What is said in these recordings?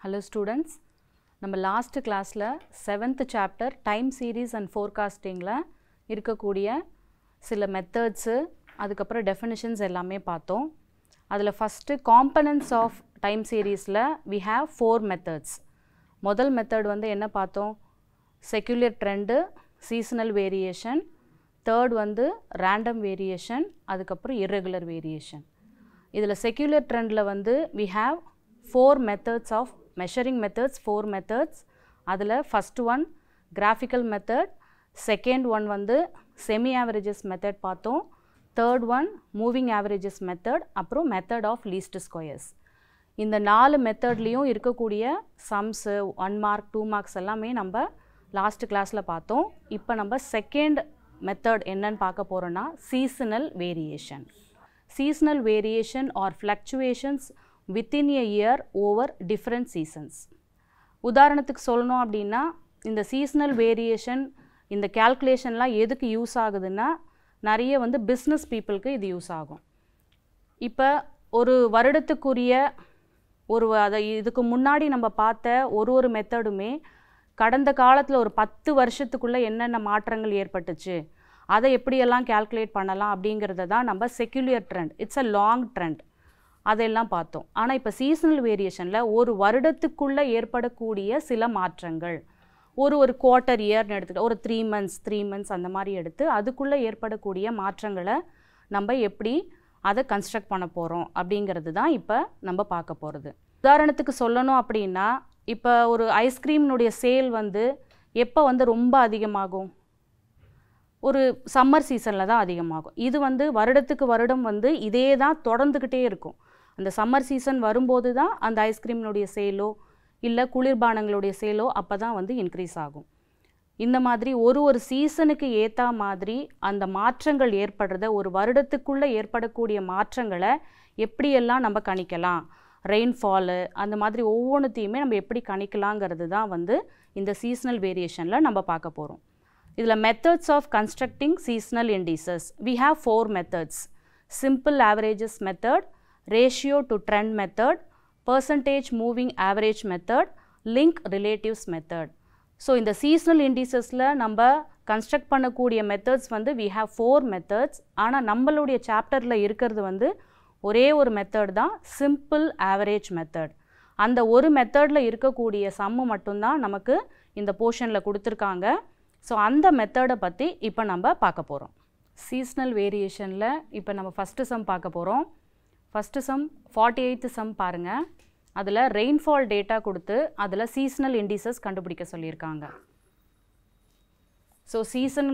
Hello students, நம்ம last classல 7th chapter time series and forecastingல இருக்கக்கூடிய சில methods அதுக்கப்புறம் definitions எல்லாமே பார்த்தோம். அதில் first components of time seriesல we have 4 methods. முதல் method வந்து என்ன பார்த்தோம்? secular trend, seasonal variation, third வந்து random variation, அதுக்கப்புறம் irregular variation. இதில் secular trendல வந்து we have 4 methods of measuring methods, 4 methods. அதில் first one graphical method, second one வந்து semi averages method பார்த்தோம், third one moving averages method, அப்புறம் method of least squares. இந்த 4 மெத்தட்லேயும் இருக்கக்கூடிய சம்ஸ் 1 மார்க் 2 மார்க்ஸ் எல்லாமே நம்ம லாஸ்ட் கிளாஸில் பார்த்தோம். இப்போ நம்ம செகண்ட் மெத்தட் என்னன்னு பார்க்க போகிறோன்னா seasonal variation. Seasonal variation or fluctuations within a year over different seasons. உதாரணத்துக்கு சொல்லணும் அப்படின்னா இந்த seasonal variation இந்த calculationலாம் எதுக்கு யூஸ் ஆகுதுன்னா நிறைய வந்து பிஸ்னஸ் பீப்புளுக்கு இது யூஸ் ஆகும். இப்போ ஒரு வருடத்துக்குரிய இதுக்கு முன்னாடி நம்ம பார்த்த ஒரு மெத்தடுமே கடந்த காலத்தில் ஒரு 10 வருஷத்துக்குள்ளே என்னென்ன மாற்றங்கள் ஏற்பட்டுச்சு அதை எப்படியெல்லாம் கால்குலேட் பண்ணலாம் அப்படிங்கிறத தான் நம்ம secular trend, it's a long trend, அதெல்லாம் பார்த்தோம். ஆனால் இப்போ சீசனல் வேரியேஷனில் ஒரு வருடத்துக்குள்ளே ஏற்படக்கூடிய சில மாற்றங்கள் ஒரு குவார்ட்டர் இயர்னு எடுத்துக்கிட்டு ஒரு 3 months அந்த மாதிரி எடுத்து அதுக்குள்ளே ஏற்படக்கூடிய மாற்றங்களை நம்ம எப்படி அதை கன்ஸ்ட்ரக்ட் பண்ண போகிறோம் அப்படிங்கிறது தான் இப்போ நம்ம பார்க்க போகிறது. உதாரணத்துக்கு சொல்லணும் அப்படின்னா இப்போ ஒரு ஐஸ்கிரீம்னுடைய சேல் வந்து எப்போ வந்து ரொம்ப அதிகமாகும்? ஒரு சம்மர் சீசனில் தான் அதிகமாகும். இது வந்து வருடத்துக்கு வருடம் வந்து இதே தான் தொடர்ந்துக்கிட்டே இருக்கும். அந்த சம்மர் சீசன் வரும்போது தான் அந்த ஐஸ்கிரீம்னுடைய சேலோ இல்லை குளிர்பானங்களுடைய சேலோ அப்போ தான் வந்து இன்க்ரீஸ் ஆகும். இந்த மாதிரி ஒரு சீசனுக்கு ஏற்ற மாதிரி அந்த மாற்றங்கள் ஏற்படுறத ஒரு வருடத்துக்குள்ளே ஏற்படக்கூடிய மாற்றங்களை எப்படியெல்லாம் நம்ம கணிக்கலாம், ரெயின்ஃபாலு அந்த மாதிரி ஒவ்வொன்றுத்தையுமே நம்ம எப்படி கணிக்கலாங்கிறது தான் வந்து இந்த சீசனல் வேரியேஷனில் நம்ம பார்க்க போகிறோம். இதில் methods of constructing seasonal indices. We have 4 methods. Simple averages method, ratio to trend method, percentage moving average method, link relatives method. So, இந்த seasonal indicesல நம்ம construct பண்ணக்கூடிய methods வந்து we have 4 methods. ஆனால் நம்மளுடைய சாப்டரில் இருக்கிறது வந்து ஒரே ஒரு மெத்தட் தான் simple average method. அந்த ஒரு மெத்தடில் இருக்கக்கூடிய சம்மு மட்டும்தான் நமக்கு இந்த போர்ஷனில் கொடுத்துருக்காங்க. ஸோ அந்த மெத்தடை பற்றி இப்போ நம்ம பார்க்க போகிறோம். சீஸ்னல் வேரியேஷனில் இப்போ நம்ம ஃபஸ்ட்டு சம் பார்க்க போகிறோம். ஃபஸ்ட்டு சம் 48th சம் பாருங்கள். அதில் ரெயின்ஃபால் டேட்டா கொடுத்து அதில் சீஸ்னல் இண்டிசஸ் கண்டுபிடிக்க சொல்லியிருக்காங்க. ஸோ சீசன்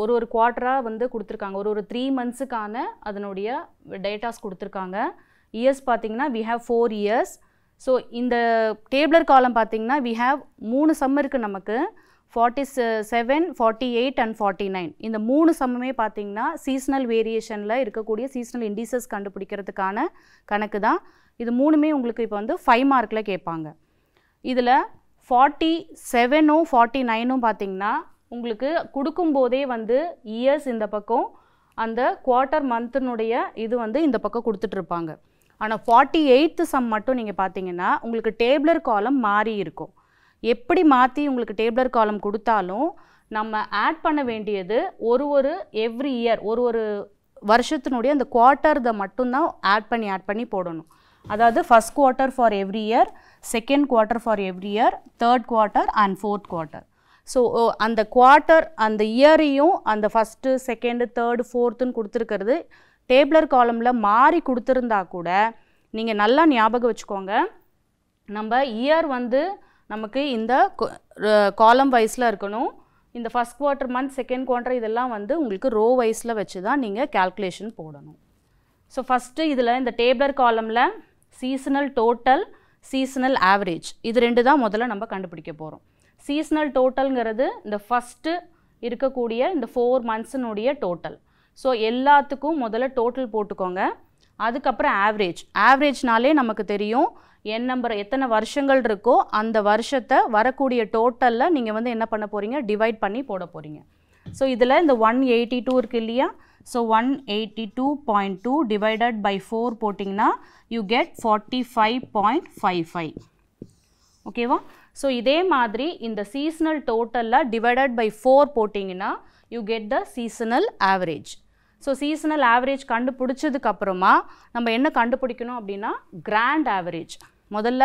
ஒரு குவார்ட்டராக வந்து கொடுத்துருக்காங்க. ஒரு 3 monthsக்கான அதனுடைய டேட்டாஸ் கொடுத்துருக்காங்க. இயர்ஸ் பார்த்திங்கன்னா we have 4 years. ஸோ இந்த டேபிளர் காலம் பார்த்திங்கன்னா we have 3 சம் இருக்குது நமக்கு, 47, 48 and 49. இந்த 3 சம்முமே பார்த்திங்கன்னா சீசனல் வேரியேஷனில் இருக்கக்கூடிய சீசனல் இண்டிசஸ் கண்டுபிடிக்கிறதுக்கான கணக்கு தான். இது 3மே உங்களுக்கு இப்போ வந்து 5 மார்க்கில் கேட்பாங்க. இதில் 47ம் 49ம் பார்த்திங்கன்னா உங்களுக்கு கொடுக்கும்போதே வந்து இயர்ஸ் இந்த பக்கம் அந்த குவார்ட்டர் மந்த்தினுடைய இது வந்து இந்த பக்கம் கொடுத்துட்ருப்பாங்க. ஆனால் 48th சம் மட்டும் நீங்கள் பார்த்தீங்கன்னா உங்களுக்கு டேபிளர் காலம் மாறி இருக்கும். எப்படி மாற்றி உங்களுக்கு டேபிளர் காலம் கொடுத்தாலும் நம்ம ஆட் பண்ண வேண்டியது எவ்ரி இயர் ஒரு வருஷத்தினுடைய அந்த குவார்ட்டர் மட்டும்தான் ஆட் பண்ணி போடணும். அதாவது first quarter for every year, second quarter for every year, third quarter and fourth quarter. So அந்த குவார்ட்டர் அந்த இயரையும் அந்த ஃபஸ்ட்டு செகண்டு தேர்டு ஃபோர்த்துன்னு கொடுத்துருக்கிறது டேபிளர் காலமில் மாறி கொடுத்துருந்தா கூட நீங்கள் நல்லா ஞாபகம் வச்சுக்கோங்க, நம்ம இயர் வந்து நமக்கு இந்த காலம் வைஸில் இருக்கணும். இந்த first quarter month, second quarter இதெல்லாம் வந்து உங்களுக்கு ரோ வைஸில் வச்சு தான் நீங்கள் கால்குலேஷன் போடணும். ஸோ ஃபஸ்ட்டு இதில் இந்த டேபிளர் காலமில் சீசனல் டோட்டல், சீசனல் ஆவரேஜ் இது 2 தான் முதல்ல நம்ம கண்டுபிடிக்க போகிறோம். சீசனல் டோட்டல்ங்கிறது இந்த ஃபஸ்ட்டு இருக்கக்கூடிய இந்த 4 monthsனுடைய டோட்டல். ஸோ எல்லாத்துக்கும் முதல்ல டோட்டல் போட்டுக்கோங்க. அதுக்கப்புறம் ஆவரேஜ்னாலே நமக்கு தெரியும் எத்தனை வருஷங்கள் இருக்கோ அந்த வருஷத்தை வரக்கூடிய டோட்டலில் நீங்கள் வந்து என்ன பண்ண போகிறீங்க, டிவைட் பண்ணி போட போகிறீங்க. ஸோ இதில் இந்த 182 இருக்குது இல்லையா, ஸோ 182.2 டிவைடட் பை 4 போட்டிங்கன்னா யூ கெட் 45.55. ஓகேவா? ஸோ இதே மாதிரி இந்த சீசனல் டோட்டலில் டிவைடட் பை 4 போட்டிங்கன்னா you get the seasonal average. So seasonal average கண்டுபிடிச்சதுக்கப்புறமா நம்ம என்ன கண்டுபிடிக்கணும் அப்படின்னா கிராண்ட் ஆவரேஜ். முதல்ல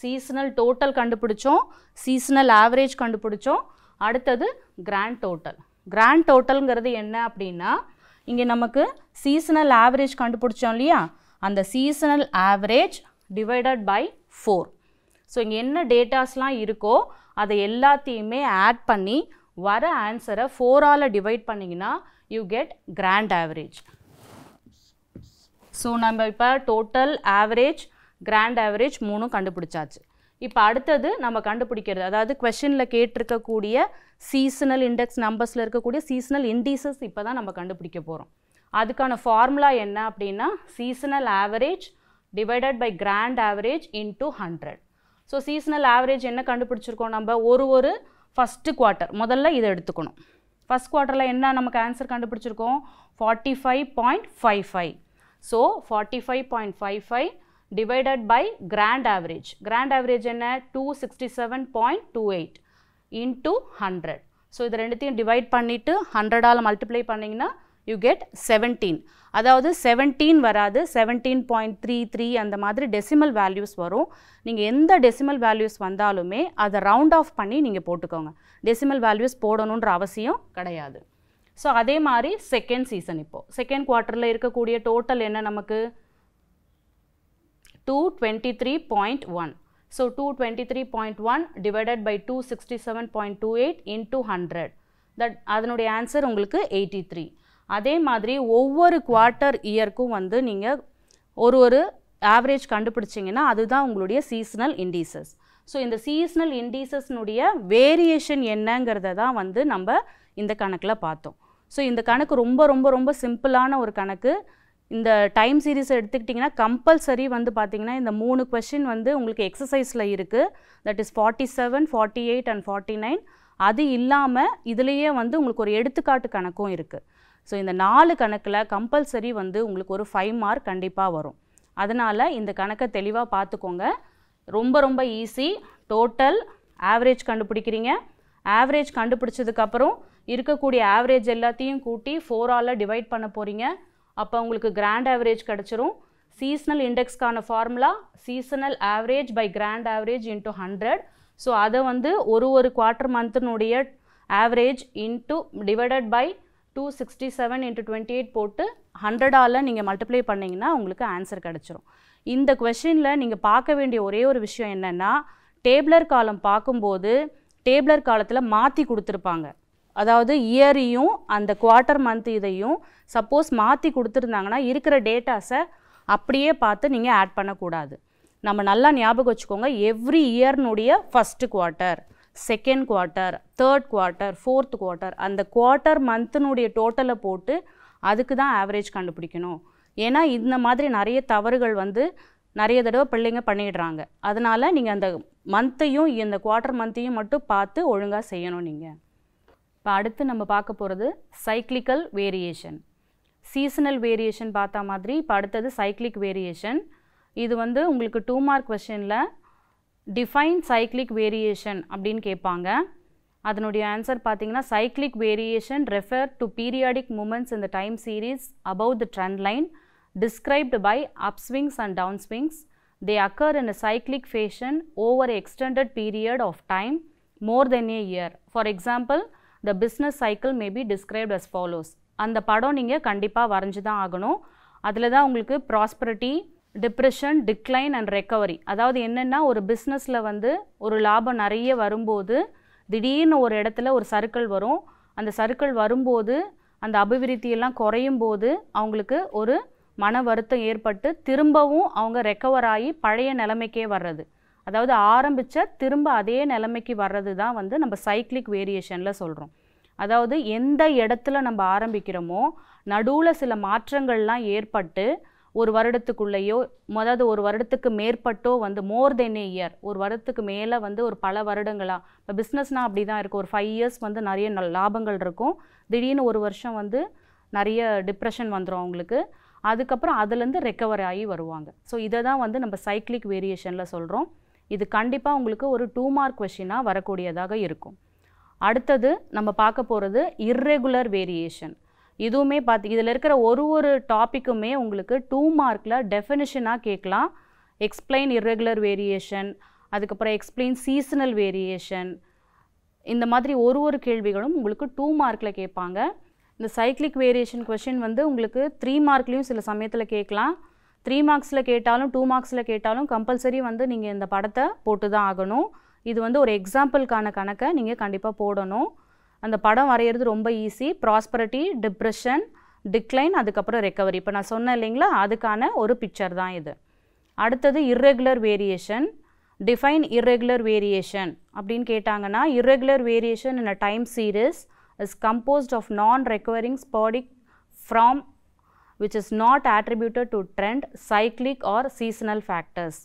சீசனல் டோட்டல் கண்டுபிடிச்சோம், சீசனல் ஆவரேஜ் கண்டுபிடிச்சோம், அடுத்தது கிராண்ட் டோட்டல். கிராண்ட் டோட்டல்ங்கிறது என்ன அப்படின்னா இங்கே நமக்கு சீசனல் ஆவரேஜ் கண்டுபிடிச்சோம் இல்லையா, அந்த seasonal average divided by 4. So இங்கே என்ன டேட்டாஸ்லாம் இருக்கோ அதை எல்லாத்தையுமே ஆட் பண்ணி வர ஆன்சரை 4ஆல் டிவைட் பண்ணிங்கன்னா you get grand average. So நம்ம இப்போ டோட்டல், ஆவரேஜ், கிராண்ட் ஆவரேஜ் 3 கண்டுபிடிச்சாச்சு. இப்போ அடுத்தது நம்ம கண்டுபிடிக்கிறது, அதாவது கொஷனில் கேட்டிருக்கக்கூடிய சீசனல் இண்டெக்ஸ் நம்பர்ஸில் இருக்கக்கூடிய சீசனல் இண்டீசஸ் இப்போ தான் நம்ம கண்டுபிடிக்க போகிறோம். அதுக்கான ஃபார்முலா என்ன அப்படின்னா seasonal average divided by grand average into 100. So seasonal average என்ன கண்டுபிடிச்சிருக்கோம் நம்ம, ஒரு ஃபஸ்ட்டு குவார்ட்டர் முதல்ல இதை எடுத்துக்கணும். ஃபஸ்ட் குவார்ட்டரில் என்ன நமக்கு ஆன்சர் கண்டுபிடிச்சிருக்கோம் 45.55. So 45.55 divided by grand average. Grand average என்ன 267.28 into 100. ஸோ இது ரெண்டுத்தையும் டிவைட் பண்ணிவிட்டு 100ஆல் மல்டிப்ளை பண்ணிங்கன்னா you get 17. அதாவது 17 வராது, 17.33 அந்த மாதிரி டெசிமல் வேல்யூஸ் வரும். நீங்கள் எந்த டெசிமல் வேல்யூஸ் வந்தாலுமே அதை ரவுண்ட் ஆஃப் பண்ணி நீங்கள் போட்டுக்கோங்க. டெசிமல் வேல்யூஸ் போடணுன்ற அவசியம் கிடையாது. ஸோ அதே மாதிரி செகண்ட் சீசன், இப்போது செகண்ட் குவார்ட்டரில் இருக்கக்கூடிய டோட்டல் என்ன நமக்கு 223.1. So 223.1 divided by 267.28 into 100. That அதனுடைய ஆன்சர் உங்களுக்கு 83. அதே மாதிரி ஒவ்வொரு குவார்ட்டர் இயர்க்கும் வந்து நீங்கள் ஒரு ஆவரேஜ் கண்டுபிடிச்சிங்கன்னா அதுதான் உங்களுடைய சீசனல் இண்டீசஸ். ஸோ இந்த சீசனல் இண்டீசஸ்னுடைய வேரியேஷன் என்னங்கிறத தான் வந்து நம்ம இந்த கணக்கில் பார்த்தோம். ஸோ இந்த கணக்கு ரொம்ப ரொம்ப ரொம்ப சிம்பிளான ஒரு கணக்கு. இந்த டைம் சீரீஸ் எடுத்துக்கிட்டிங்கன்னா கம்பல்சரி வந்து பார்த்திங்கன்னா இந்த 3 கொஷின் வந்து உங்களுக்கு எக்ஸசைஸில் இருக்குது. That is 47, 48 and 49. அது இல்லாமல் இதுலேயே வந்து உங்களுக்கு ஒரு எடுத்துக்காட்டு கணக்கும் இருக்குது. ஸோ இந்த 4 கணக்கில் கம்பல்சரி வந்து உங்களுக்கு ஒரு 5 மார்க் கண்டிப்பாக வரும். அதனால் இந்த கணக்கை தெளிவாக பார்த்துக்கோங்க. ரொம்ப ரொம்ப ஈஸி. டோட்டல், ஆவரேஜ் கண்டுபிடிக்கிறீங்க. ஆவரேஜ் கண்டுபிடிச்சதுக்கப்புறம் இருக்கக்கூடிய ஆவரேஜ் எல்லாத்தையும் கூட்டி 4ஆல் டிவைட் பண்ண போகிறீங்க. அப்போ உங்களுக்கு கிராண்ட் ஆவரேஜ் கிடச்சிரும். சீசனல் இண்டெக்ஸ்க்கான formula seasonal average by grand average into 100. So அதை வந்து ஒரு குவார்ட்டர் மந்த்தினுடைய average into divided by 267 into 28 போட்டு 100ஆல் நீங்கள் மல்டிப்ளை பண்ணிங்கன்னா உங்களுக்கு ஆன்சர் கிடச்சிரும். இந்த கொஷினில் நீங்கள் பார்க்க வேண்டிய ஒரே ஒரு விஷயம் என்னென்னா, டேபிளர் காலம் பார்க்கும்போது டேபிளர் காலத்தில் மாற்றி கொடுத்துருப்பாங்க. அதாவது இயரையும் அந்த குவார்ட்டர் மந்த் இதையும் சப்போஸ் மாற்றி கொடுத்துருந்தாங்கன்னா இருக்கிற டேட்டாஸை அப்படியே பார்த்து நீங்கள் ஆட் பண்ணக்கூடாது. நம்ம நல்லா ஞாபகம் வச்சுக்கோங்க, எவ்ரி இயர்னுடைய first quarter, second quarter, third quarter, fourth quarter, அந்த குவார்ட்டர் மந்த்தினுடைய டோட்டலை போட்டு அதுக்கு தான் ஆவரேஜ் கண்டுபிடிக்கணும். ஏன்னா இந்த மாதிரி நிறைய தவறுகள் வந்து நிறைய தடவை பிள்ளைங்க பண்ணிடுறாங்க. அதனால் நீங்கள் அந்த மந்த்தையும் இந்த குவார்ட்டர் மந்த்தையும் மட்டும் பார்த்து ஒழுங்காக செய்யணும் நீங்கள். இப்போ அடுத்து நம்ம பார்க்க போகிறது சைக்ளிக்கல் வேரியேஷன். சீசனல் வேரியேஷன் பார்த்த மாதிரி இப்போ அடுத்தது சைக்ளிக் வேரியேஷன். இது வந்து உங்களுக்கு 2 மார்க் கொஷனில் டிஃபைன் சைக்ளிக் வேரியேஷன் அப்படின்னு கேட்பாங்க. அதனுடைய ஆன்சர் பார்த்தீங்கன்னா cyclic variation refer to periodic moments in the time series above the trend line described by upswings and downswings. They occur in a cyclic fashion over an extended period of time more than a year. For example, the business cycle may be described as follows. அந்த படம் நீங்கள் கண்டிப்பாக வரைஞ்சி தான் ஆகணும். அதில் தான் உங்களுக்கு prosperity, depression, decline and recovery. அதாவது என்னென்னா, ஒரு பிஸ்னஸில் வந்து ஒரு லாபம் நிறைய வரும்போது திடீர்னு ஒரு இடத்துல ஒரு சர்க்கிள் வரும். அந்த சர்க்கிள் வரும்போது அந்த அபிவிருத்தியெல்லாம் குறையும் போது அவங்களுக்கு ஒரு மன வருத்தம் ஏற்பட்டு திரும்பவும் அவங்க ரெக்கவர் ஆகி பழைய நிலைமைக்கே வர்றது. அதாவது ஆரம்பித்த திரும்ப அதே நிலைமைக்கு வர்றது தான் வந்து நம்ம சைக்ளிக் வேரியேஷனில் சொல்கிறோம். அதாவது எந்த இடத்துல நம்ம ஆரம்பிக்கிறோமோ நடுவில் சில மாற்றங்கள்லாம் ஏற்பட்டு ஒரு வருடத்துக்குள்ளேயோ அதாவது ஒரு வருடத்துக்கு மேற்பட்டோ வந்து மோர் தென் ஏ இயர், ஒரு வருடத்துக்கு மேலே வந்து ஒரு பல வருடங்களாக, இப்போ பிஸ்னஸ்னால் அப்படி தான் இருக்கும். ஒரு 5 இயர்ஸ் வந்து நிறைய லாபங்கள் இருக்கும். திடீர்னு ஒரு வருஷம் வந்து நிறைய டிப்ரெஷன் வந்துடும் அவங்களுக்கு. அதுக்கப்புறம் அதுலேருந்து ரெக்கவர் ஆகி வருவாங்க. ஸோ இதை தான் வந்து நம்ம சைக்ளிக் வேரியேஷனில் சொல்கிறோம். இது கண்டிப்பாக உங்களுக்கு ஒரு 2 மார்க் கொஷினாக வரக்கூடியதாக இருக்கும். அடுத்தது நம்ம பார்க்க போகிறது இர்ரெகுலர் வேரியேஷன். இதுவுமே இதில் இருக்கிற ஒரு டாப்பிக்குமே உங்களுக்கு 2 மார்க்கில் டெஃபினிஷனாக கேட்கலாம். எக்ஸ்பிளைன் இர்ரெகுலர் வேரியேஷன், அதுக்கப்புறம் எக்ஸ்பிளைன் சீசனல் வேரியேஷன், இந்த மாதிரி ஒரு கேள்விகளும் உங்களுக்கு 2 மார்க்கில் கேட்பாங்க. இந்த சைக்ளிக் வேரியேஷன் கொஷின் வந்து உங்களுக்கு 3 மார்க்லேயும் சில சமயத்தில் கேட்கலாம். 3 மார்க்ஸில் கேட்டாலும் 2 மார்க்ஸில் கேட்டாலும் கம்பல்சரி வந்து நீங்கள் இந்த படத்தை போட்டு தான் ஆகணும். இது வந்து ஒரு எக்ஸாம்பிளுக்கான கணக்கை நீங்கள் கண்டிப்பாக போடணும். அந்த படம் வரைகிறது ரொம்ப ஈஸி. ப்ராஸ்பரிட்டி, டிப்ரெஷன், டிக்ளைன், அதுக்கப்புறம் ரெக்கவரி. இப்போ நான் சொன்னேன் இல்லைங்களா, அதுக்கான ஒரு பிக்சர் தான் இது. அடுத்தது irregular variation. Define irregular variation அப்படின்னு கேட்டாங்கன்னா, irregular variation in a time series is composed of non-recurring sporadic from which is not attributed to trend, cyclic or seasonal factors.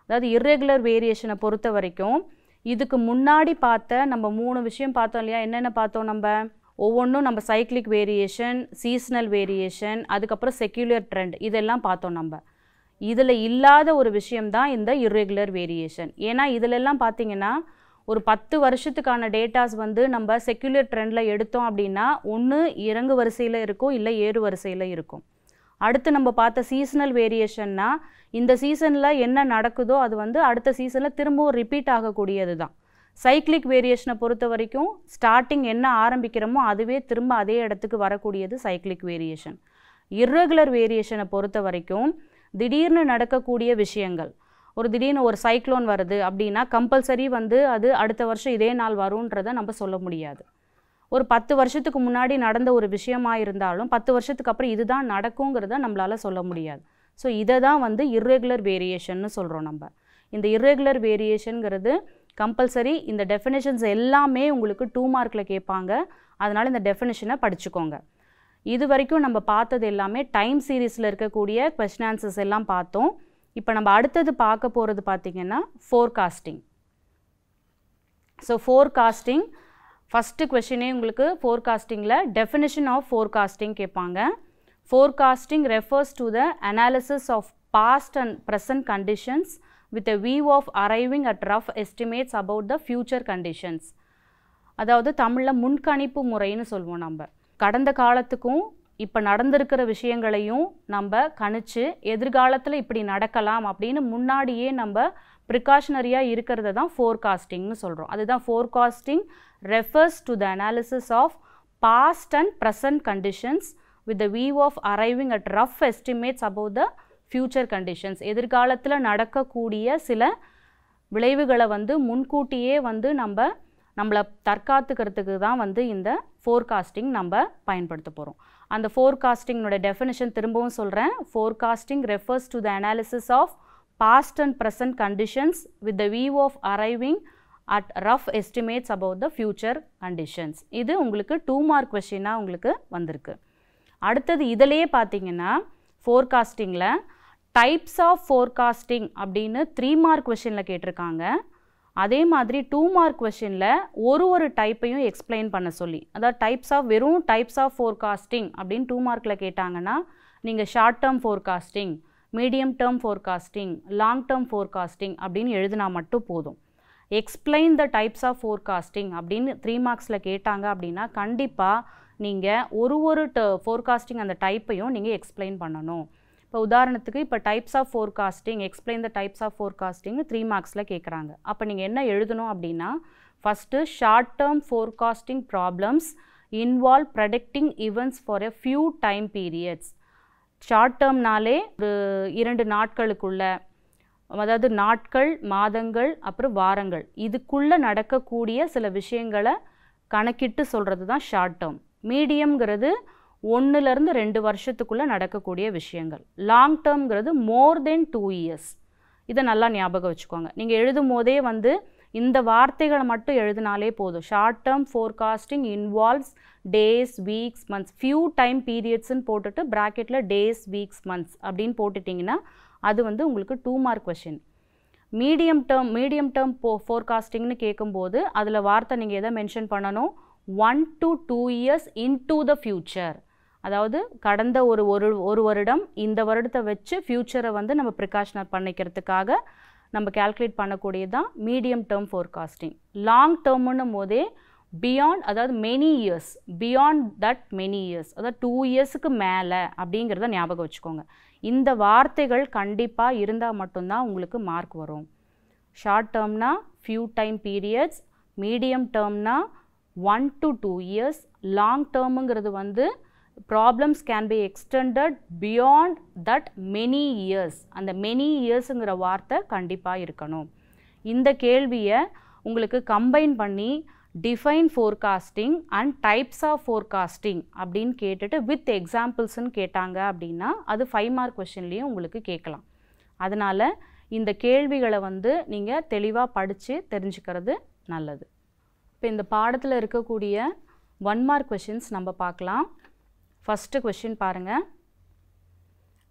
அதாவது இர்ரெகுலர் வேரியேஷனை பொறுத்த வரைக்கும் இதுக்கு முன்னாடி பார்த்த நம்ம 3 விஷயம் பார்த்தோம் இல்லையா, என்னென்ன பார்த்தோம் நம்ம? ஒவ்வொன்றும் நம்ம சைக்ளிக் வேரியேஷன், சீசனல் வேரியேஷன், அதுக்கப்புறம் செக்யூலர் ட்ரெண்ட், இதெல்லாம் பார்த்தோம் நம்ம. இதில் இல்லாத ஒரு விஷயம்தான் இந்த இர்ரெகுலர் வேரியேஷன். ஏன்னா இதிலெல்லாம் பார்த்தீங்கன்னா ஒரு 10 வருஷத்துக்கான டேட்டாஸ் வந்து நம்ம செக்யூலர் ட்ரெண்டில் எடுத்தோம் அப்படின்னா ஒன்று இறங்கு வரிசையில் இருக்கும், இல்லை ஏறு வரிசையில் இருக்கும். அடுத்து நம்ம பார்த்த சீசனல் வேரியேஷன்னா இந்த சீசனில் என்ன நடக்குதோ அது வந்து அடுத்த சீசனில் திரும்பவும் ரிப்பீட் ஆகக்கூடியது தான். சைக்ளிக் வேரியேஷனை பொறுத்த வரைக்கும் ஸ்டார்டிங் என்ன ஆரம்பிக்கிறோமோ அதுவே திரும்ப அதே இடத்துக்கு வரக்கூடியது சைக்ளிக் வேரியேஷன். இர்ரெகுலர் வேரியேஷனை பொறுத்த வரைக்கும் திடீர்னு நடக்கக்கூடிய விஷயங்கள், திடீர்னு ஒரு சைக்ளோன் வருது அப்படின்னா கம்பல்சரி வந்து அது அடுத்த வருஷம் இதே நாள் வரும்ன்றதை நம்ம சொல்ல முடியாது. ஒரு 10 வருஷத்துக்கு முன்னாடி நடந்த ஒரு விஷயமாக இருந்தாலும் 10 வருஷத்துக்கு அப்புறம் இதுதான் நடக்குங்கிறத நம்மளால் சொல்ல முடியாது. ஸோ இதை தான் வந்து இர்ரெகுலர் வேரியேஷன்னு சொல்கிறோம் நம்ம. இந்த இர்ரெகுலர் வேரியேஷனுங்கிறது கம்பல்சரி இந்த டெஃபினேஷன்ஸ் எல்லாமே உங்களுக்கு 2 மார்க்கில் கேட்பாங்க. அதனால் இந்த டெஃபினேஷனை படிச்சுக்கோங்க. இது வரைக்கும் நம்ம பார்த்தது எல்லாமே டைம் சீரீஸில் இருக்கக்கூடிய கொஸ்டின் ஆன்சர்ஸ் எல்லாம் பார்த்தோம். இப்போ நம்ம அடுத்தது பார்க்க போகிறது பார்த்திங்கன்னா ஃபோர்காஸ்டிங். ஸோ ஃபோர்காஸ்டிங் ஃபஸ்ட்டு கொஷினே உங்களுக்கு ஃபோர்காஸ்டிங்கில் டெஃபினிஷன் ஆஃப் ஃபோர்காஸ்டிங் கேட்பாங்க. Forecasting refers to the analysis of past and present conditions with a view of arriving at rough estimates about the future conditions. அதாவது தமிழில் முன்கணிப்பு முறைன்னு சொல்லுவோம். நம்ம கடந்த காலத்துக்கும் இப்போ நடந்திருக்கிற விஷயங்களையும் நம்ம கணிச்சு எதிர்காலத்தில் இப்படி நடக்கலாம் அப்படின்னு முன்னாடியே நம்ம ப்ரிகாஷனரியாக இருக்கிறத தான் ஃபோர்காஸ்டிங்னு சொல்கிறோம். அதுதான் forecasting refers to the analysis of past and present conditions with the view of arriving at rough estimates about the future conditions. எதிர்காலத்தில் நடக்கக்கூடிய சில விளைவுகளை வந்து முன்கூட்டியே வந்து நம்மளை தற்காத்துக்கிறதுக்கு தான் வந்து இந்த ஃபோர்காஸ்டிங் நம்ம பயன்படுத்த போகிறோம். அந்த ஃபோர்காஸ்டிங்கோட டெஃபினிஷன் திரும்பவும் சொல்கிறேன். Forecasting refers to the analysis of past and present conditions with the view of arriving at rough estimates about the future conditions. இது உங்களுக்கு 2 மார்க் கொஷினாக உங்களுக்கு வந்திருக்கு. அடுத்தது இதிலேயே பார்த்தீங்கன்னா ஃபோர்காஸ்டிங்கில் டைப்ஸ் ஆஃப் ஃபோர்காஸ்டிங் அப்படின்னு 3 மார்க் கொஷினில் கேட்டிருக்காங்க. அதே மாதிரி 2 மார்க் கொஷினில் ஒரு டைப்பையும் எக்ஸ்பிளைன் பண்ண சொல்லி, அதாவது வெறும் டைப்ஸ் ஆஃப் ஃபோர்காஸ்டிங் அப்படின்னு 2 மார்க்கில் கேட்டாங்கன்னா நீங்கள் short term forecasting, medium term forecasting, long term forecasting அப்படின்னு எழுதினா மட்டும் போதும். Explain the types of forecasting அப்படின்னு 3 மார்க்ஸில் கேட்டாங்க அப்படின்னா கண்டிப்பாக நீங்கள் ஒரு ஃபோர்காஸ்டிங் அந்த டைப்பையும் நீங்கள் எக்ஸ்பிளைன் பண்ணணும். இப்போ உதாரணத்துக்கு இப்போ types of forecasting, explain the types of forecasting 3 மார்க்ஸில் கேட்குறாங்க. அப்போ நீங்கள் என்ன எழுதணும் அப்படின்னா first short term forecasting problems involve predicting events for a few time periods. Short டேர்ம்னாலே ஒரு 2 நாட்களுக்குள்ள, அதாவது நாட்கள், மாதங்கள், அப்புறம் வாரங்கள், இதுக்குள்ளே நடக்கக்கூடிய சில விஷயங்களை கணக்கிட்டு சொல்கிறது தான் ஷார்ட் டேர்ம். மீடியம்ங்கிறது 1லேருந்து 2 வருஷத்துக்குள்ளே நடக்கக்கூடிய விஷயங்கள். லாங் டேர்ம்ங்கிறது மோர் தென் 2 இயர்ஸ். இதை நல்லா ஞாபகம் வச்சுக்கோங்க. நீங்கள் எழுதும் போதே வந்து இந்த வார்த்தைகளை மட்டும் எழுதினாலே போதும். Short term forecasting involves days, weeks, months, few time பீரியட்ஸ்ன்னு போட்டுட்டு ப்ராக்கெட்டில் டேஸ், வீக்ஸ், மந்த்ஸ் அப்படின்னு போட்டுட்டிங்கன்னா அது வந்து உங்களுக்கு 2 மார்க் கொஷின். மீடியம் டேர்ம் ஃபோர்காஸ்டிங்னு கேட்கும்போது அதில் வார்த்தை நீங்கள் எதை மென்ஷன் பண்ணணும்? 1 to 2 years into the future. அதாவது கடந்த ஒரு வருடம், இந்த வருடத்தை வச்சு ஃப்யூச்சரை வந்து நம்ம ப்ரிகாஷனர் பண்ணிக்கிறதுக்காக நம்ம கால்குலேட் பண்ணக்கூடியது தான் மீடியம் டேர்ம் ஃபோர்காஸ்டிங். லாங் டேர்ம்னும் போதே பியாண்ட், அதாவது many years, beyond that many years, அதாவது 2 இயர்ஸுக்கு மேலே அப்படிங்கிறத ஞாபகம் வச்சுக்கோங்க. இந்த வார்த்தைகள் கண்டிப்பாக இருந்தால் மட்டும்தான் உங்களுக்கு மார்க் வரும். ஷார்ட் டேர்ம்னா ஃபியூ டைம் பீரியட்ஸ், மீடியம் டேர்ம்னா 1 to 2 years, லாங் டேர்முங்கிறது வந்து problems can be extended beyond that many years. அந்த மெனி இயர்ஸுங்கிற வார்த்தை கண்டிப்பாக இருக்கணும். இந்த கேள்வியை உங்களுக்கு கம்பைன் பண்ணி define forecasting and types of forecasting அப்படின்னு கேட்டுட்டு வித் எக்ஸாம்பிள்ஸ்ன்னு கேட்டாங்க அப்படின்னா அது 5 மார்க் கொஷின்லேயும் உங்களுக்கு கேட்கலாம். அதனால் இந்த கேள்விகளை வந்து நீங்கள் தெளிவாக படித்து தெரிஞ்சுக்கிறது நல்லது. இப்போ இந்த பாடத்தில் இருக்கக்கூடிய 1 மார்க் கொஷின்ஸ் நம்ம பார்க்கலாம். ஃபஸ்ட்டு கொஷின் பாருங்கள்.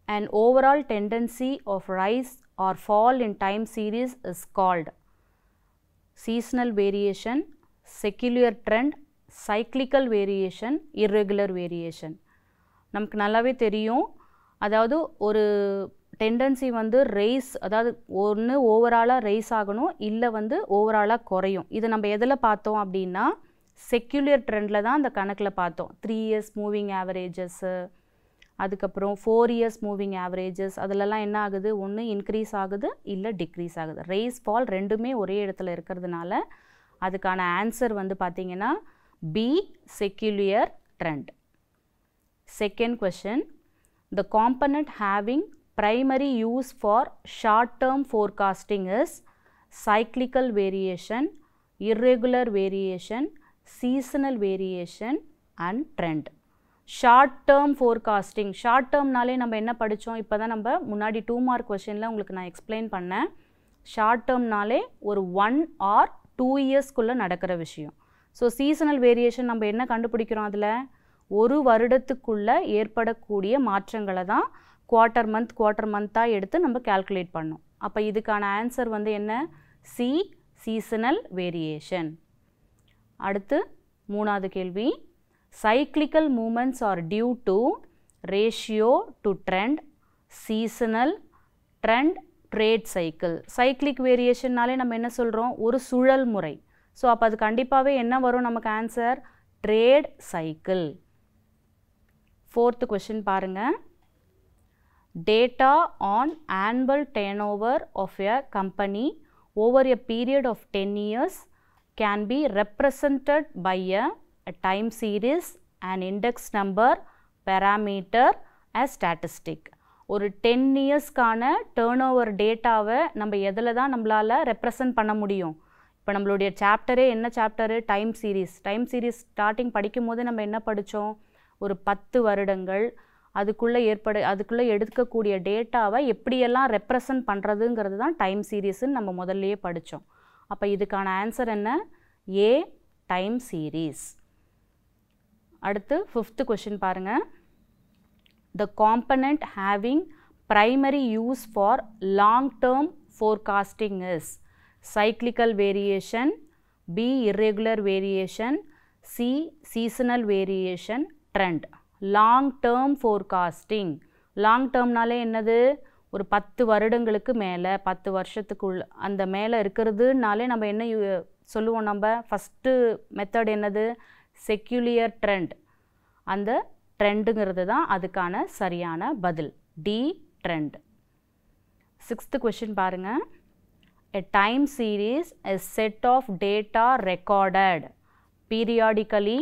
An overall tendency of rise or fall in time series is called seasonal variation, secular trend, cyclical variation, irregular variation. நமக்கு நல்லாவே தெரியும், அதாவது ஒரு டெண்டன்சி வந்து ரேஸ், அதாவது ஒன்று ஓவராலாக ரேஸ் ஆகணும், இல்லை வந்து ஓவராலாக குறையும். இது நம்ம எதில் பார்த்தோம் அப்படின்னா செக்யூலர் ட்ரெண்டில் தான் அந்த கணக்கில் பார்த்தோம். 3 years மூவிங் ஆவரேஜஸ்ஸு, அதுக்கப்புறம் 4 years மூவிங் ஆவரேஜஸ், அதிலலாம் என்ன ஆகுது, ஒன்று இன்க்ரீஸ் ஆகுது இல்லை டிக்ரீஸ் ஆகுது. ரேஸ் ஃபால் ரெண்டுமே ஒரே இடத்துல இருக்கிறதுனால அதுக்கான ஆன்சர் வந்து பார்த்திங்கன்னா B, secular trend. Second question. The component having primary use for short-term forecasting is cyclical variation, irregular variation, seasonal variation and trend. Short term forecasting, short டேர்ம்னாலே நம்ம என்ன படித்தோம், இப்போ தான் நம்ம முன்னாடி 2 மார்க் கொஷினில் உங்களுக்கு நான் எக்ஸ்பிளைன் பண்ணேன். ஷார்ட் டேர்ம்னாலே ஒரு 1 or 2 இயர்ஸ்க்குள்ளே நடக்கிற விஷயம். ஸோ சீசனல் வேரியேஷன் நம்ம என்ன கண்டுபிடிக்கிறோம், அதில் ஒரு வருடத்துக்குள்ளே ஏற்படக்கூடிய மாற்றங்களை தான் குவார்ட்டர் மந்த்தாக எடுத்து நம்ம கால்குலேட் பண்ணோம். அப்போ இதுக்கான ஆன்சர் வந்து என்ன, சி, சீசனல் வேரியேஷன். அடுத்து 3வது கேள்வி. Cyclical movements are due to ratio to trend, seasonal, trend, trade cycle. Cyclic variationனாலே நம்ம என்ன சொல்கிறோம், ஒரு சுழல் முறை. ஸோ அப்போ அது கண்டிப்பாகவே என்ன வரும் நமக்கு answer, trade cycle. 4th question பாருங்கள். Data on annual turnover of a company over a period of 10 years can be represented by a time series, an index number, parameter, a statistic. ஒரு 10 இயர்ஸ்க்கான turn over டேட்டாவை நம்ம எதில் தான் நம்மளால் represent பண்ண முடியும். இப்போ நம்மளுடைய சாப்டரே என்ன chapter, time series. Time series starting படிக்கும் போது நம்ம என்ன படித்தோம், ஒரு 10 வருடங்கள் அதுக்குள்ளே எடுக்கக்கூடிய டேட்டாவை எப்படியெல்லாம் ரெப்ரசன்ட் பண்ணுறதுங்கிறது தான் டைம் சீரீஸ்ன்னு நம்ம முதல்லையே படித்தோம். அப்போ இதுக்கான ஆன்சர் என்ன, ஏ, டைம் சீரீஸ். அடுத்து 5th கொஷின் பாருங்கள். The component having primary use for long-term forecasting is cyclical variation, B, irregular variation, C, seasonal variation, trend. Long-term forecasting. Long டேர்ம்னாலே என்னது, ஒரு 10 வருடங்களுக்கு மேலே, 10 வருஷத்துக்குள்ள அந்த மேலே இருக்கிறதுனாலே நம்ம என்ன சொல்லுவோம், நம்ம ஃபஸ்ட்டு மெத்தட் என்னது, செக்யூலியர் ட்ரெண்ட். அந்த ட்ரெண்டுங்கிறது தான் அதுக்கான சரியான பதில், டி, ட்ரெண்ட். 6th கொஷின் பாருங்கள். A time series is set of data recorded periodically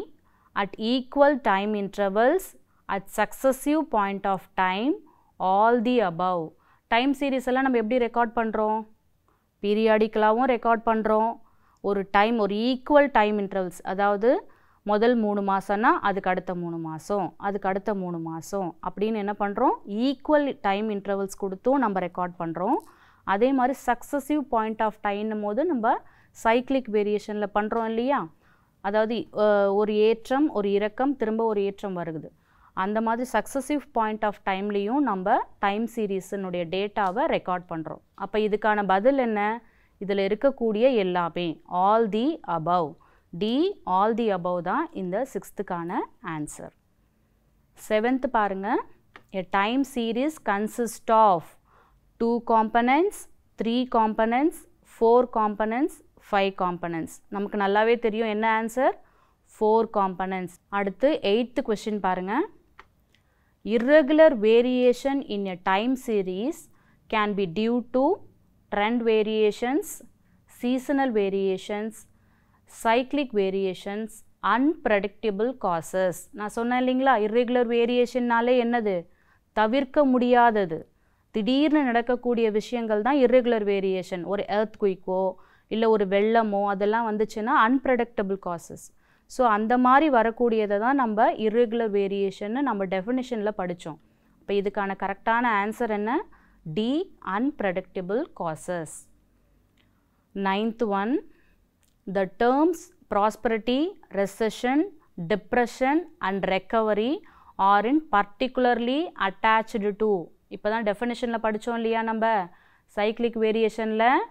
at equal time intervals at successive point of time, all the above. Time series எல்லாம் நம்ம எப்படி ரெக்கார்ட் பண்ணுறோம், பீரியாடிக்கலாகவும் ரெக்கார்ட் பண்ணுறோம். ஒரு ஈக்குவல் டைம் இன்டர்வல்ஸ், அதாவது முதல் 3 மாதம்னா அதுக்கு அடுத்த 3 மாதம், அதுக்கு அடுத்த 3 மாதம் அப்படின்னு என்ன பண்ணுறோம், ஈக்குவல் டைம் இன்டர்வல்ஸ் கொடுத்தும் நம்ம ரெக்கார்ட் பண்ணுறோம். அதே மாதிரி சக்ஸசிவ் பாயிண்ட் ஆஃப் டைம்னும் போது நம்ம சைக்ளிக் வேரியேஷனில் பண்ணுறோம் இல்லையா, அதாவது ஒரு ஏற்றம் ஒரு இறக்கம் திரும்ப ஒரு ஏற்றம் வருது. அந்த மாதிரி சக்ஸசிவ் பாயிண்ட் ஆஃப் டைம்லேயும் நம்ம டைம் சீரீஸினுடைய டேட்டாவை ரெக்கார்ட் பண்ணுறோம். அப்போ இதுக்கான பதில் என்ன, இதில் இருக்கக்கூடிய எல்லாமே, all the above. D, all the above தான் இந்த 6th ஆன்சர். 7th பாருங்கள். A time series consists of 2 components, 3 components, 4 components, 5 components. நமக்கு நல்லாவே தெரியும் என்ன ஆன்சர் 4 components. அடுத்து 8th question பாருங்க. Irregular variation in a time series can be due to trend variations, seasonal variations, cyclic variations, unpredictable causes. நான் சொன்னேன் இல்லைங்களா irregular variationனாலே என்னது தவிர்க்க முடியாதது திடீர்னு நடக்கக்கூடிய விஷயங்கள் தான் irregular variation. ஒரு earthquake-ஓ இல்லை ஒரு வெள்ளமோ அதெல்லாம் வந்துச்சுன்னா unpredictable causes. ஸோ அந்த மாதிரி வரக்கூடியதை தான் நம்ம irregular variationனு நம்ம டெஃபினிஷனில் படித்தோம். இப்போ இதுக்கான கரெக்டான ஆன்சர் என்ன D unpredictable causes. 9th one, the terms prosperity, recession, depression and recovery are in particularly attached to. இப்போ தான் டெஃபினிஷனில் படித்தோம் இல்லையா நம்ம சைக்ளிக் வேரியேஷனில்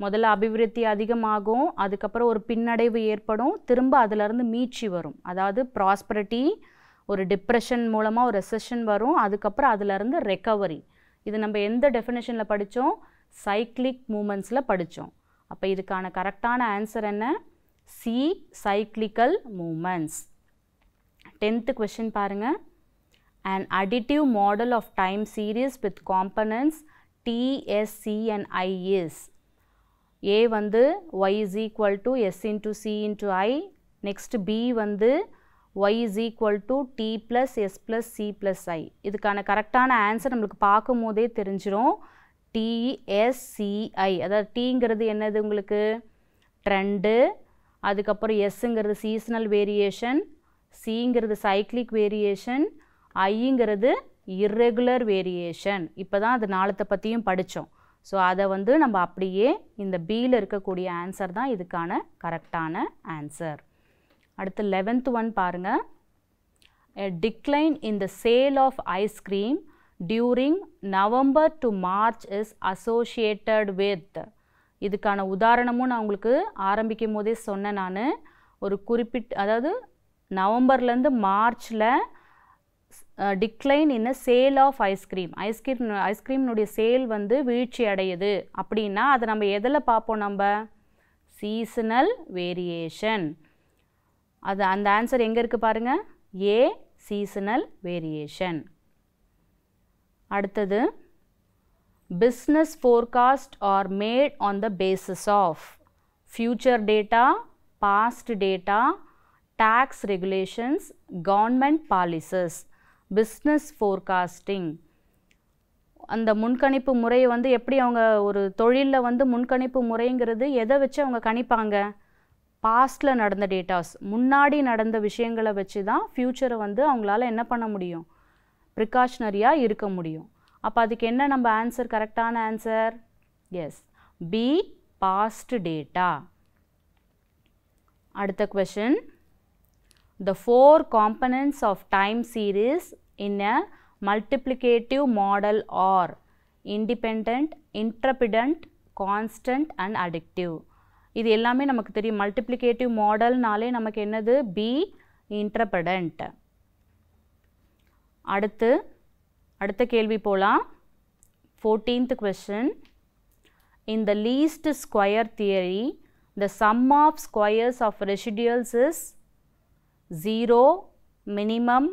முதல்ல அபிவிருத்தி அதிகமாகும், அதுக்கப்புறம் ஒரு பின்னடைவு ஏற்படும், திரும்ப அதிலிருந்து மீட்சி வரும். அதாவது ப்ராஸ்பரிட்டி ஒரு டிப்ரெஷன் மூலமாக ஒரு ரெசெஷன் வரும், அதுக்கப்புறம் அதிலிருந்து ரெக்கவரி. இது நம்ம எந்த டெஃபினேஷனில் படித்தோம் சைக்ளிக் மூமெண்ட்ஸில் படித்தோம். அப்போ இதுக்கான கரெக்டான ஆன்சர் என்ன C cyclical moments. 10th question பாருங்க. An additive model of time series with components T, S, C and I is A வந்து y is equal to S into C into I. Next B வந்து y is equal to T plus S plus C plus I. இதுக்கான கரெக்டான answer நம்மளுக்கு பார்க்கும் போதே தெரிஞ்சிடும் T, S, C, I. அதாவது Tங்கிறது என்னது உங்களுக்கு ட்ரெண்டு, அதுக்கப்புறம் Sங்கிறது சீசனல் வேரியேஷன், Cங்கிறது சைக்ளிக் வேரியேஷன், ஐங்கிறது இர்ரெகுலர் வேரியேஷன். இப்போ தான் அது நாளத்தை பற்றியும் படித்தோம். ஸோ அதை வந்து நம்ம அப்படியே இந்த பியில் இருக்கக்கூடிய ஆன்சர் தான் இதுக்கான கரெக்டான ஆன்சர். அடுத்து 11th one பாருங்கள். A decline in the sale of ice cream during November to March is associated with. இதுக்கான உதாரணமும் நான் உங்களுக்கு ஆரம்பிக்கும் போதே சொன்னேன். நான் ஒரு அதாவது நவம்பர்லேருந்து மார்ச்சில் decline in sale of ice cream ஐஸ்கிரீம்னுடைய சேல் வந்து வீழ்ச்சி அடையுது அப்படின்னா அதை நம்ம எதில் பார்ப்போம் நம்ம சீசனல் வேரியேஷன். அது அந்த ஆன்சர் எங்கே இருக்குது பாருங்கள் ஏ சீசனல் வேரியேஷன். அடுத்தது business forecast are made on the basis of future data, past data, tax regulations, government policies. Business forecasting அந்த முன்கணிப்பு முறையை வந்து எப்படி அவங்க ஒரு தொழிலில் வந்து முன்கணிப்பு முறைங்கிறது எதை வச்சு அவங்க கணிப்பாங்க பாஸ்டில் நடந்த டேட்டாஸ் முன்னாடி நடந்த விஷயங்களை வச்சு தான் ஃப்யூச்சரை வந்து அவங்களால என்ன பண்ண முடியும் ப்ரிகாஷனரியாக இருக்க முடியும். அப்போ அதுக்கு என்ன நம்ம ஆன்சர் கரெக்டான answer is B past data. அடுத்த question. The 4 components of time series in a multiplicative model are independent, interdependent, constant and additive. இது எல்லாமே நமக்கு தெரியும். மல்டிப்ளிகேட்டிவ் மாடல்னாலே நமக்கு என்னது பி இன்டர்பெடன்ட். அடுத்த கேள்வி போலாம். 14th question. In the least square theory, the sum of squares of residuals is 0, minimum,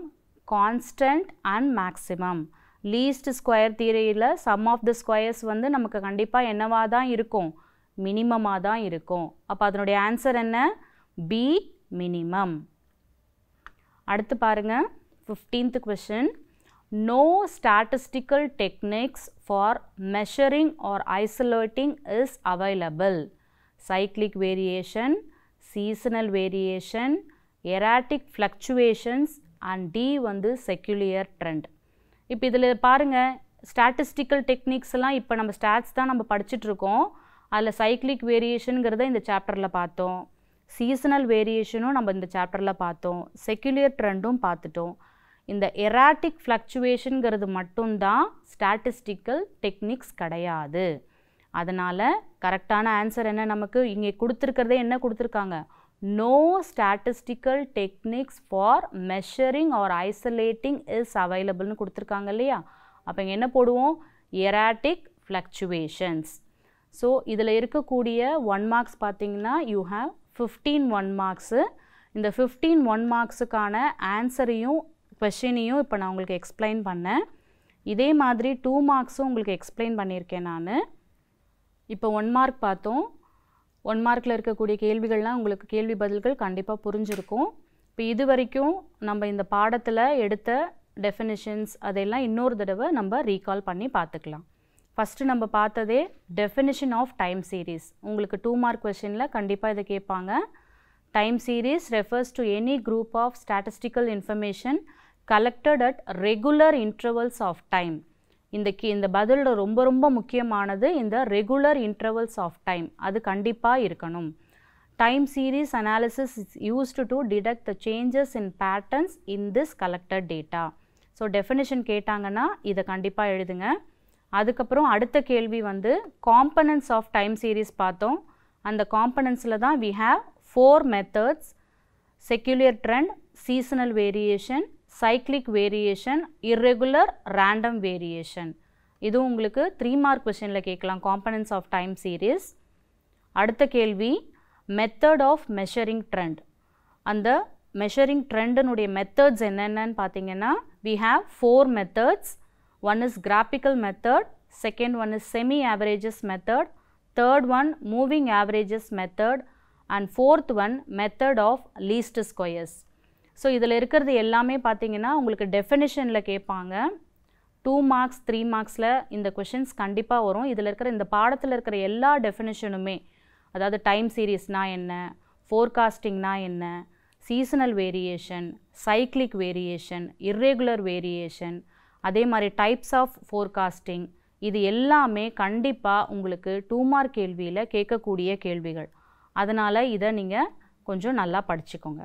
constant and maximum. least square theoryல sum of the squares வந்து நமக்கு கண்டிப்பாக என்னவா தான் இருக்கும் மினிமமாக தான் இருக்கும். அப்போ அதனுடைய ஆன்சர் என்ன பி மினிமம். அடுத்து பாருங்க 15th question. No statistical techniques for measuring or isolating is available. Cyclic variation, seasonal variation, erratic fluctuations and D வந்து secular trend. இப்போ இதில் பாருங்கள் ஸ்டாட்டிஸ்டிக்கல் டெக்னிக்ஸ் எல்லாம் இப்போ நம்ம ஸ்டாட்ஸ் தான் நம்ம படிச்சுட்ருக்கோம். அதில் சைக்ளிக் வேரியேஷனுங்கிறத இந்த சாப்டரில் பார்த்தோம், சீசனல் வேரியேஷனும் நம்ம இந்த சாப்டரில் பார்த்தோம், செக்யுலர் ட்ரெண்டும் பார்த்துட்டோம். இந்த எராட்டிக் ஃப்ளக்சுவேஷனுங்கிறது மட்டும்தான் ஸ்டாட்டிஸ்டிக்கல் டெக்னிக்ஸ் கிடையாது. அதனால் கரெக்டான ஆன்சர் என்ன நமக்கு இங்கே கொடுத்துருக்கிறதே என்ன கொடுத்துருக்காங்க no statistical techniques for measuring or isolating is available னு கொடுத்துருக்காங்க இல்லையா. அப்போ இங்கே என்ன போடுவோம் erratic fluctuations. ஸோ இதில் இருக்கக்கூடிய 1 மார்க்ஸ் பார்த்தீங்கன்னா யூ ஹேவ் 15 1 மார்க்ஸு. இந்த 15 1 மார்க்ஸுக்கான ஆன்சரையும் கொஷினையும் இப்போ நான் உங்களுக்கு எக்ஸ்பிளைன் பண்ணேன். இதே மாதிரி 2 மார்க்ஸும் உங்களுக்கு எக்ஸ்பிளைன் பண்ணியிருக்கேன் நான். இப்போ 1 மார்க் பார்த்தோம். 1 மார்க்கில் இருக்கக்கூடிய கேள்விகள்லாம் உங்களுக்கு கேள்வி பதில்கள் கண்டிப்பாக புரிஞ்சிருக்கும். இப்போ இது வரைக்கும் நம்ம இந்த பாடத்தில் எடுத்த டெஃபினிஷன்ஸ் அதெல்லாம் இன்னொரு தடவை நம்ம ரீகால் பண்ணி பார்த்துக்கலாம். ஃபஸ்ட்டு நம்ம பார்த்ததே டெஃபினிஷன் ஆஃப் டைம் சீரீஸ். உங்களுக்கு 2 மார்க் கொஷினில் கண்டிப்பாக இதை கேட்பாங்க. Time series refers to any group of statistical information collected at regular intervals of time. இந்த பதிலோட ரொம்ப ரொம்ப முக்கியமானது இந்த ரெகுலர் இன்டர்வல்ஸ் ஆஃப் டைம், அது கண்டிப்பாக இருக்கணும். Time series analysis is used to detect the changes in patterns in this collected data. So definition கேட்டாங்கன்னா இதை கண்டிப்பாக எழுதுங்க. அதுக்கப்புறம் அடுத்த கேள்வி வந்து காம்பனன்ட்ஸ் ஆஃப் டைம் சீரீஸ் பார்த்தோம். அந்த காம்பனன்ட்ஸில் தான் we have 4 methods: secular trend, seasonal variation, cyclic variation, irregular random variation. இதுவும் உங்களுக்கு 3 மார்க் கொஷனில் கேட்கலாம், காம்பனன்ட்ஸ் ஆஃப் டைம் சீரீஸ். அடுத்த கேள்வி மெத்தட் ஆஃப் மெஷரிங் ட்ரெண்ட். அந்த மெஷரிங் ட்ரெண்டுனுடைய மெத்தட்ஸ் என்னென்னு பார்த்தீங்கன்னா we have 4 methods. One is graphical method, second one is semi-averages method, third one moving averages method, and fourth one method of least squares. So இதில் இருக்கிறது எல்லாமே பார்த்தீங்கன்னா உங்களுக்கு டெஃபினிஷனில் கேட்பாங்க. 2 marks 3 மார்க்ஸில் இந்த கொஷின்ஸ் கண்டிப்பாக வரும். இதில் இருக்கிற இந்த பாடத்தில் இருக்கிற எல்லா டெஃபினிஷனுமே, அதாவது டைம் சீரீஸ்னா என்ன, ஃபோர்காஸ்டிங்னா என்ன, seasonal variation, cyclic variation, irregular variation, அதே மாதிரி டைப்ஸ் ஆஃப் ஃபோர்காஸ்டிங், இது எல்லாமே கண்டிப்பாக உங்களுக்கு 2 மார்க் கேள்வியில் கேட்கக்கூடிய கேள்விகள். அதனால் இதை நீங்கள் கொஞ்சம் நல்லா படிச்சுக்கோங்க.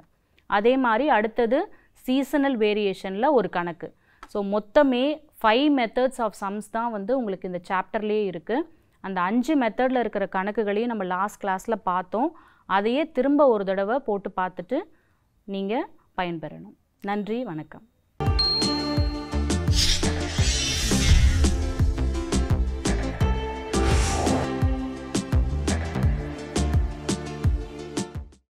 அதே மாதிரி அடுத்தது சீசனல் வேரியேஷனில் ஒரு கணக்கு. ஸோ மொத்தமே 5 மெத்தட்ஸ் ஆஃப் சம்ஸ் தான் வந்து உங்களுக்கு இந்த சாப்டர்லேயே இருக்குது. அந்த 5 மெத்தடில் இருக்கிற கணக்குகளையும் நம்ம லாஸ்ட் கிளாஸில் பார்த்தோம். அதையே திரும்ப ஒரு தடவை போட்டு பார்த்துட்டு நீங்கள் பயன்பெறணும். நன்றி, வணக்கம்.